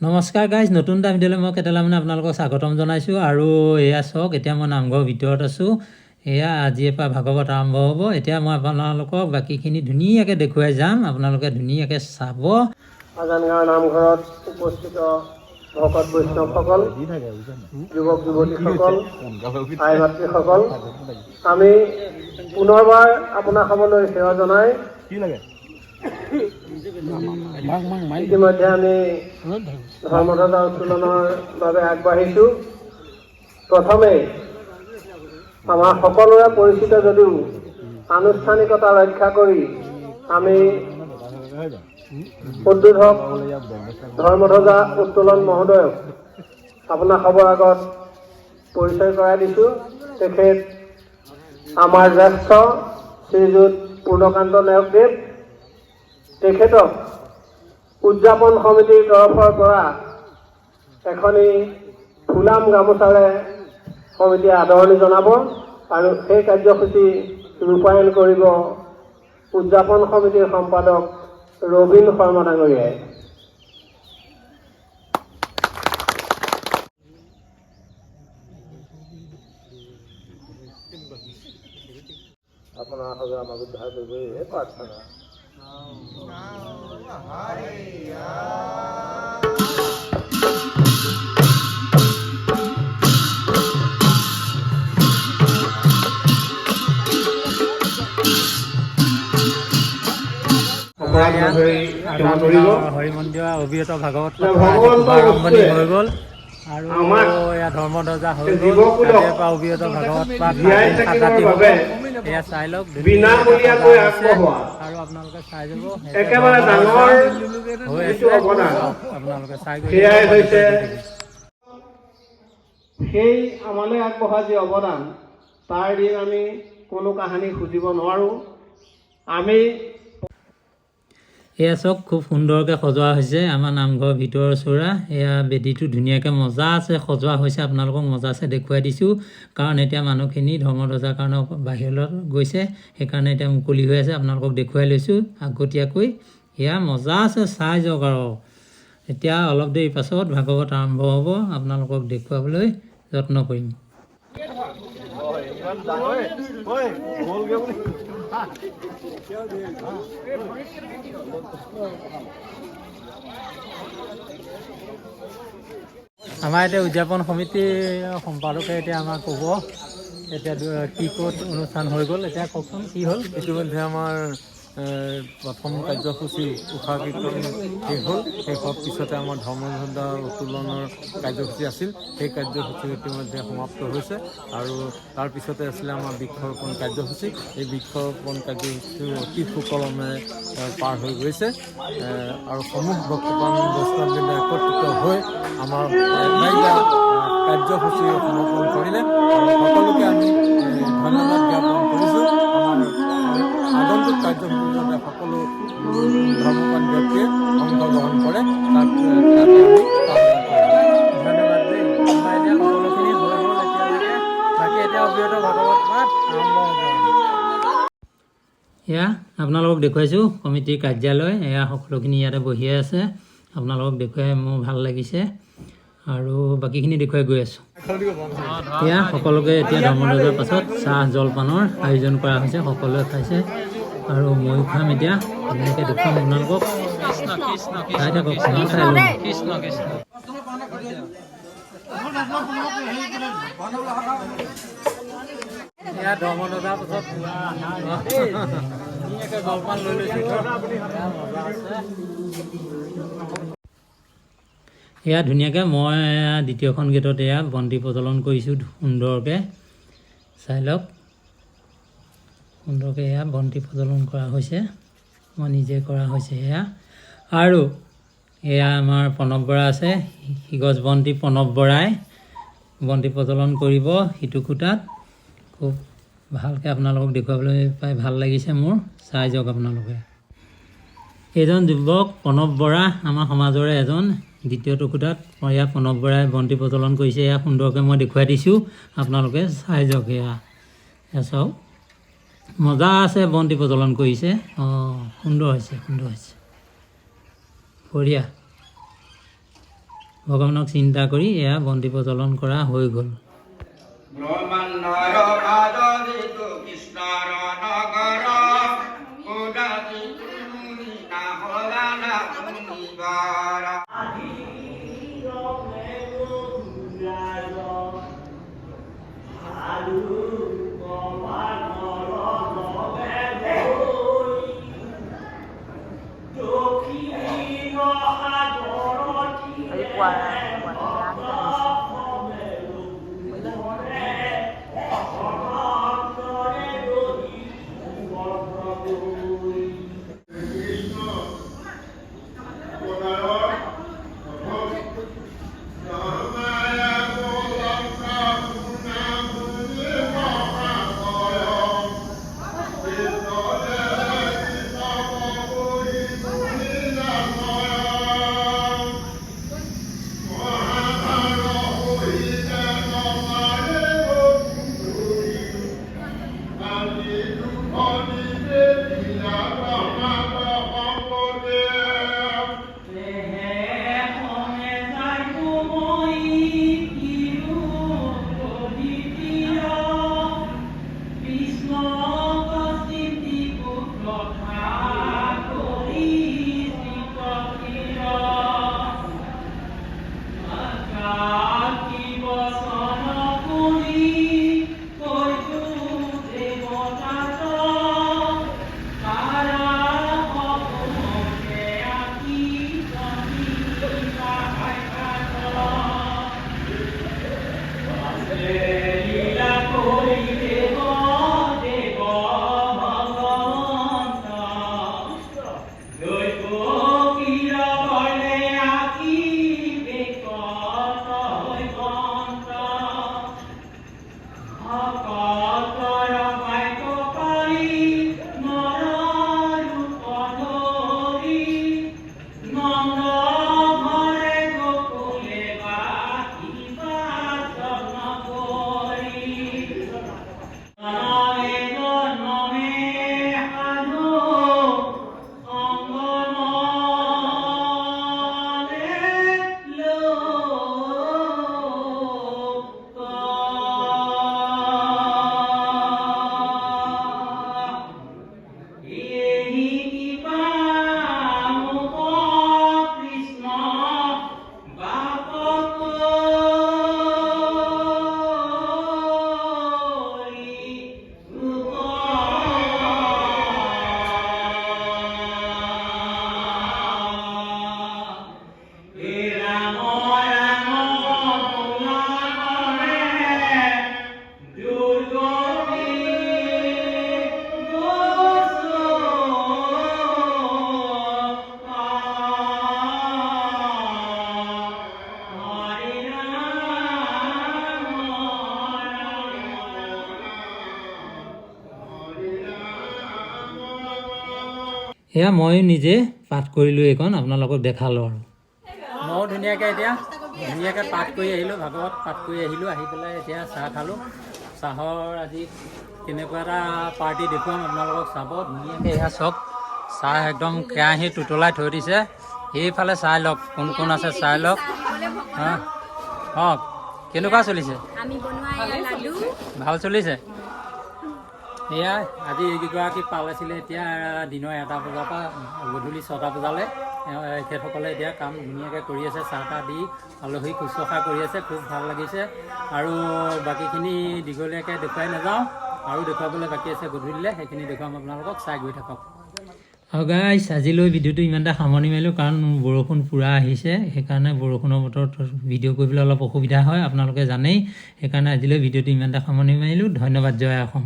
নমস্কাৰ গাইজ, নতুন এটা ভিডিঅ'লৈ মই কেইটামান আপোনালোকক স্বাগতম জনাইছোঁ। আৰু এয়া চাওক, এতিয়া মই নামঘৰৰ ভিতৰত আছোঁ। এয়া আজিৰ পৰা ভাগৱত আৰম্ভ হ'ব। এতিয়া মই আপোনালোকক বাকীখিনি ধুনীয়াকৈ দেখুৱাই যাম, আপোনালোকে ধুনীয়াকৈ চাব। আজানগাঁও নামঘৰত উপস্থিত ভকত বৈষ্ণৱসকল, যুৱক যুৱতীসকল, আই মাতৃসকল, আমি পুনৰবাৰ আপোনাসকললৈ সেৱা জনাই ইতিমধ্যে আমি ধৰ্মধ্বজা উত্তোলনৰ বাবে আগবাঢ়িছোঁ। প্ৰথমে আমাৰ সকলোৰে পৰিচিত যদিও আনুষ্ঠানিকতা ৰক্ষা কৰি আমি উদ্বোধক ধৰ্মধ্বজা উত্তোলন মহোদয়ক আপোনাৰ খবৰ আগত পৰিচয় কৰাই দিছোঁ। তেখেত আমাৰ জ্যেষ্ঠ শ্ৰীযুত পূৰ্ণকান্ত নেওগদেৱ। তেখেতক উদযাপন সমিতিৰ তৰফৰ পৰা এখনি ফুলাম গামোচাৰে সমিতিয়ে আদৰণি জনাব আৰু সেই কাৰ্যসূচী ৰূপায়ণ কৰিব উদযাপন সমিতিৰ সম্পাদক ৰবীন শৰ্মা ডাঙৰীয়াই। আপোনাৰ সজা আমাক উদ্ধাৰ কৰিবই প্ৰাৰ্থনা। হৰি মন্দিৰৰ অবিৰত ভাগৱত আৰম্ভণি হৈ গ'ল আৰু এয়া ধৰ্মধ্বজা হৈ গ'ল। তাৰে পৰা অবিৰত ভাগৱত পাঠ ৰাতি হ'ব। এয়া চাই লওক, বিনামূলীয়াকৈ আগবঢ়োৱা আৰু আপোনালোকে চাই যাব একেবাৰে ডাঙৰ হৈ আছে। আপোনালোকে চাই গৈ সেয়াই হৈছে সেই আমালৈ আগবঢ়া যি অৱদান, তাৰ দিন আমি কোনো কাহিনী খুজিব নোৱাৰোঁ। আমি এয়া চাওক, খুব সুন্দৰকৈ সজোৱা হৈছে আমাৰ নামঘৰৰ ভিতৰৰ চোৰা। এয়া বেদীটো ধুনীয়াকৈ মজা আছে সজোৱা হৈছে। আপোনালোকক মজা আছে দেখুৱাই দিছোঁ, কাৰণ এতিয়া মানুহখিনি ধৰ্মধ্বজাৰ কাৰণে বাহিৰত গৈছে, সেইকাৰণে এতিয়া মুকলি হৈ আছে। আপোনালোকক দেখুৱাই লৈছোঁ আগতীয়াকৈ। এয়া মজা আছে, চাই যাওক। আৰু এতিয়া অলপ দেৰি পাছত ভাগৱত আৰম্ভ হ'ব, আপোনালোকক দেখুৱাবলৈ যত্ন কৰিম। আমাৰ এতিয়া উদযাপন সমিতিৰ সম্পাদকে এতিয়া আমাক ক'ব এতিয়া কি ক'ত অনুষ্ঠান হৈ গ'ল। এতিয়া কওকচোন কি হ'ল? ইতিমধ্যে আমাৰ প্ৰথম কাৰ্যসূচী উষা কীৰ্তন শেষ হ'ল। শেষ হোৱাৰ পিছতে আমাৰ ধৰ্মধ্বজা উত্তোলনৰ কাৰ্যসূচী আছিল। সেই কাৰ্যসূচী ইতিমধ্যে সমাপ্ত হৈছে আৰু তাৰপিছতে আছিলে আমাৰ বৃক্ষৰোপণ কাৰ্যসূচী। এই বৃক্ষৰোপণ কাৰ্যসূচী অতি সুকলমে পাৰ হৈ গৈছে আৰু সমূহ ভক্তপ্ৰাণ বৈষ্ণৱবৃন্দ একত্ৰিত হৈ আমাৰ কাৰ্যসূচী সমাপন কৰিলে আৰু সকলোকে আমি ধন্যবাদ জ্ঞাপন কৰিছোঁ। আগন্তুক কাৰ্যসূচীত সকলো ধৰ্মপ্ৰাণ ব্যক্তিয়ে অংশগ্ৰহণ কৰে, তাক আমি ধন্যবাদ দেই। আমাৰ এতিয়া সকলোখিনি হৈ গ'ল এতিয়ালৈকে। বাকী এতিয়া অবিৰত ভাগৱত পাঠ আৰম্ভ হ'ব। এয়া আপোনালোকক দেখুৱাইছোঁ কমিটিৰ কাৰ্যালয়। এয়া সকলোখিনি ইয়াতে বহিয়ে আছে। আপোনালোকক দেখুৱাই মোৰ ভাল লাগিছে আৰু বাকীখিনি দেখুৱাই গৈ আছোঁ। এয়া সকলোকে এতিয়া ধৰ্মধ্বজাৰ পাছত চাহ জলপানৰ আয়োজন কৰা হৈছে, সকলোৱে খাইছে আৰু ময়ো খাম। এতিয়া ধুনীয়াকৈ দেখুৱাম আপোনালোকক, চাই থাকক। এয়া ধৰ্মধ্বজাৰ পাছত ধুনীয়াকৈ জলপান লৈ লৈছোঁ। এয়া ধুনীয়াকৈ মই দ্বিতীয়খন গেটত এয়া বন্তি প্ৰজ্বলন কৰিছোঁ সুন্দৰকৈ, চাই লওক। সুন্দৰকৈ এয়া বন্তি প্ৰজ্বলন কৰা হৈছে, মই নিজে কৰা হৈছে এয়া। আৰু এয়া আমাৰ প্ৰণৱ বৰা আছে, সিগজ বন্তি প্ৰণৱ বৰাই বন্তি প্ৰজ্বলন কৰিব সিটো খুটাত। খুব ভালকৈ আপোনালোকক দেখুৱাবলৈ পাই ভাল লাগিছে মোৰ, চাই যাওক আপোনালোকে। এইজন যুৱক প্ৰণৱ বৰা আমাৰ সমাজৰে এজন। দ্বিতীয়টো খুটাত এয়া প্ৰণৱ বৰাই বন্তি প্ৰজ্বলন কৰিছে। এয়া সুন্দৰকৈ মই দেখুৱাই দিছোঁ, আপোনালোকে চাই যাওক। এয়া চাওক, মজা আছে বন্তি প্ৰজ্বলন কৰিছে। সুন্দৰ হৈছে, সুন্দৰ হৈছে, বঢ়িয়া। ভগৱানক চিন্তা কৰি এয়া বন্তি প্ৰজ্বলন কৰা হৈ গ'ল। ব্ৰহ্মাণ্ডৰ ভাদৰিত কৃষ্ণৰ নগৰ উদাসিত নাহলানা মুনিবৰ। এয়া মই নিজে পাঠ কৰিলোঁ, এইখন আপোনালোকক দেখালোঁ আৰু ময়ো ধুনীয়াকৈ পাঠ কৰি আহিলোঁ, ভাগৱত পাঠ কৰি আহিলোঁ। আহি পেলাই এতিয়া চাহ খালোঁ। চাহৰ আজি কেনেকুৱা এটা পাৰ্টি দেখুৱাম আপোনালোকক চাব। ধুনীয়াকৈ এয়া চাওক, চাহ একদম কেৰাহীত উতলাই থৈ দিছে। সেইফালে চাই লওক কোন কোন আছে, চাই লওক। অঁ কেনেকুৱা চলিছে? ভাল চলিছে। এয়া আজি এইকেইগৰাকী পাল আছিলে, এতিয়া দিনৰ 1টা বজাৰ পৰা গধূলি 6টা বজালৈ তেখেতসকলে এতিয়া কাম ধুনীয়াকৈ কৰি আছে। চাহ তাহ দি আলহী শুশ্ৰূষা কৰি আছে, খুব ভাল লাগিছে। আৰু বাকীখিনি দীঘলীয়াকৈ দেখুৱাই নাযাওঁ, আৰু দেখুৱাবলৈ বাকী আছে গধূলিলৈ, সেইখিনি দেখুৱাম আপোনালোকক, চাই গৈ থাকক। আৰু গাইছ আজিলৈ ভিডিঅ'টো ইমানটা সামৰণি মাৰিলোঁ, কাৰণ বৰষুণ পূৰা আহিছে। সেইকাৰণে বৰষুণৰ বতৰত ভিডিঅ' কৰিবলৈ অলপ অসুবিধা হয়, আপোনালোকে জানেই। সেইকাৰণে আজিলৈ ভিডিঅ'টো ইমানটা সামৰণি মাৰিলোঁ। ধন্যবাদ। জয় অসম।